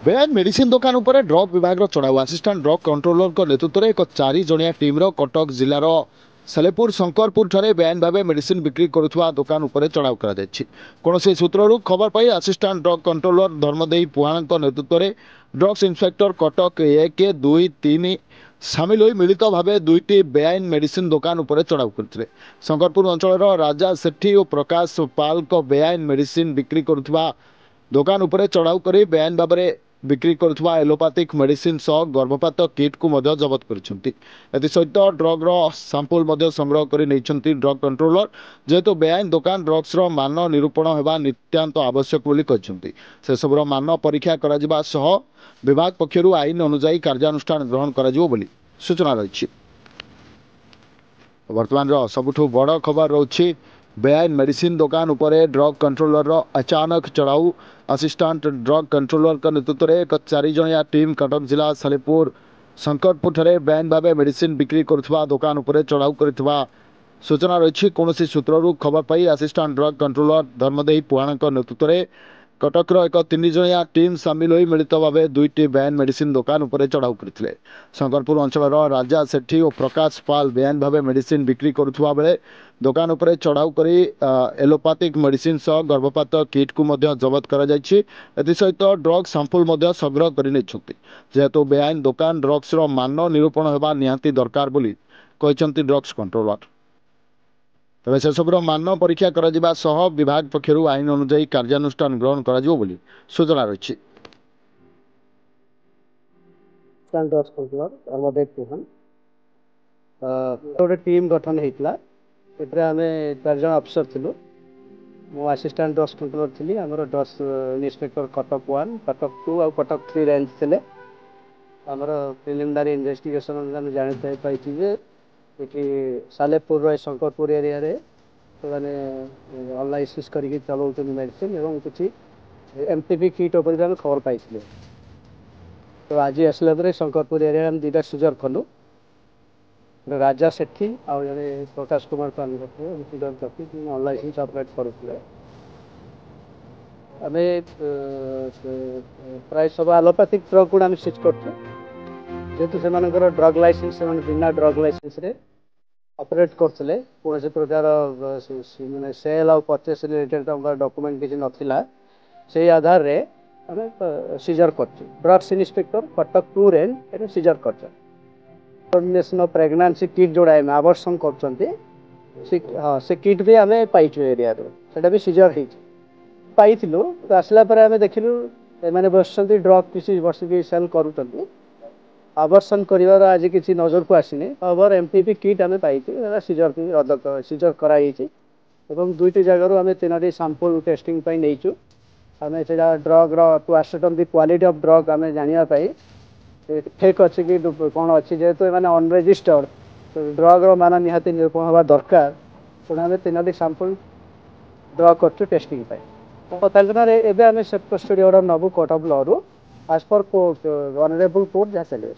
बेआईन medicine दुकान उपर drug विभाग चढ़ाऊ असिस्टांट ड्रग कंट्रोलर नेतृत्व में एक 4 जणिया टीम कटक जिलार सालेपुर शंकरपुर ठारे बेआईन भाव मेडिसिन बिक्री करुवा दुकान उपर चढ़ाऊ कौन सूत्रु खबर पाई असिस्टांट ड्रग कंट्रोलर धर्मदे पुहाण नेतृत्व में ड्रग्स इन्स्पेक्टर कटक 1, 2, 3 सामिल हो मिलित भाव दुईटी बेआईन मेडिसिन दुकान उपर चढ़ाऊ करते शंकरपुर अंचल राजा सेठी और प्रकाश पाल बेआईन मेडिसिन बिक्री करुवा दुकान उपर चढ़ाऊ कर बेआईन भाव में बिक्री करुवा एलोपैथिक मेडिसिन सह गर्भपात किट को जबत करसहित ड्रग्र सांपल संग्रह कर ड्रग कंट्रोलर जेहेतु बेआईन दुकान ड्रग्स मान निरूपण होगा नित्यांत आवश्यक से सबुर मान परीक्षा करा सह विभाग पक्षर आईन अनुजाई कार्यानुष्ठान ग्रहण कर सूचना रही। वर्तमान सबुठ बड़ खबर रही बेआईन मेडिसिन दुकान उपर ड्रग कंट्रोलर अचानक चढ़ाऊ असिस्टांट ड्रग कंट्रोलर का नेतृत्व में एक 4 जणिया टीम कटक जिला सालेपुर शंकरपुर ठारे बेआईन भाव मेडिसिन बिक्री करुवा दुकान उपर चढ़ाऊ कर सूचना रही। कौन सूत्रु खबर पाई असिस्टांट ड्रग कंट्रोलर धर्मदे पुहाण नेतृत्व में कटकर एक 3 जणिया टीम सामिल हो मिलित भाव दुईटी बेआईन मेडिसिन दुकान उपर चढ़ाऊ करते शंकरपुर अंचल राजा सेठी और प्रकाश पाल बेआईन भाव मेडिसिन बिक्री करुवा बेले दुकान उपर चढ़ाऊ कर एलोपैथिक मेडिसिन सह गर्भपात किट को जबत करसहित ड्रग सांपल संग्रह कर जेहेतु बेआईन दुकान ड्रग्स मान निरूपण होगा निहांती दरकार बोली कहते ड्रग्स कंट्रोलर तेज से सबुर मान परीक्षा करा सह विभाग पक्षर आईन अनुजाई कार्यानुष्ठान ग्रहण कर सूचना रही। गोटे टीम गठन होता आम 4 जन अफिसर थिलु मो असिस्टेंट ड्रग्स कंट्रोलर थी आमर ड्रग्स इन्स्पेक्टर कटक 1 कटक 2 और कटक 3 रेंज थे आमर प्रिलिमिनारी इन्वेस्टिगेशन जानी पाई सालेपुर शंकरपुर एरिया रे मैंने अनलाइसिस करके चलाऊँ मेडिसिन और किसी एमटीपी किट उपर खबर पाई तो आज आसला शंकरपुर एरिया में 2टा सीजर कलु राजा सेठी आ जड़े प्रकाश कुमार पाल अनलाइसेंस अपरेट करुले आम प्राय सब एलोपैथिक ड्रग गुड़ा सीज कर जेहेतु से ड्रग लाइसेंस बिना ड्रग लाइसेंस रे ऑपरेट करते कौन प्रकार मैंने सेल और परचेस रिलेटेड डॉक्यूमेंट किसी नाला से आधार रे आम सीजर कर drugs inspector Cuttack 2 range seizure कर प्रेगनेंसी किट जोड़ा आम आवर्सन कर किट भी आम पाइचु एरिया से भी सीजर पाई आसला आम देखिलु मैंने बस ड्रग किसी वर्ष की सेल करूँ आवर्सन कर आज किसी नजर को आसनी खबर एमटीपी किट आम पाई सीजर सीजर कराई 2टी जगार आम 3टी सांपल टेस्टिंग नहीं आम से drug to ascertain the quality of drug आम जानापी फेक अच्छी कि कौन अच्छी जेहेतु मैंने अनरेजिस्टर्ड ड्रग मान निहाती निरूपण होगा दरकार तेणु आम 3टी सांपल ड्रग कर टेस्टिंग एवं आम सेफ कस्टडी ऑर्डर नबू कोर्ट ऑफ लॉ रु as per court honourable court जहाँ चलिए।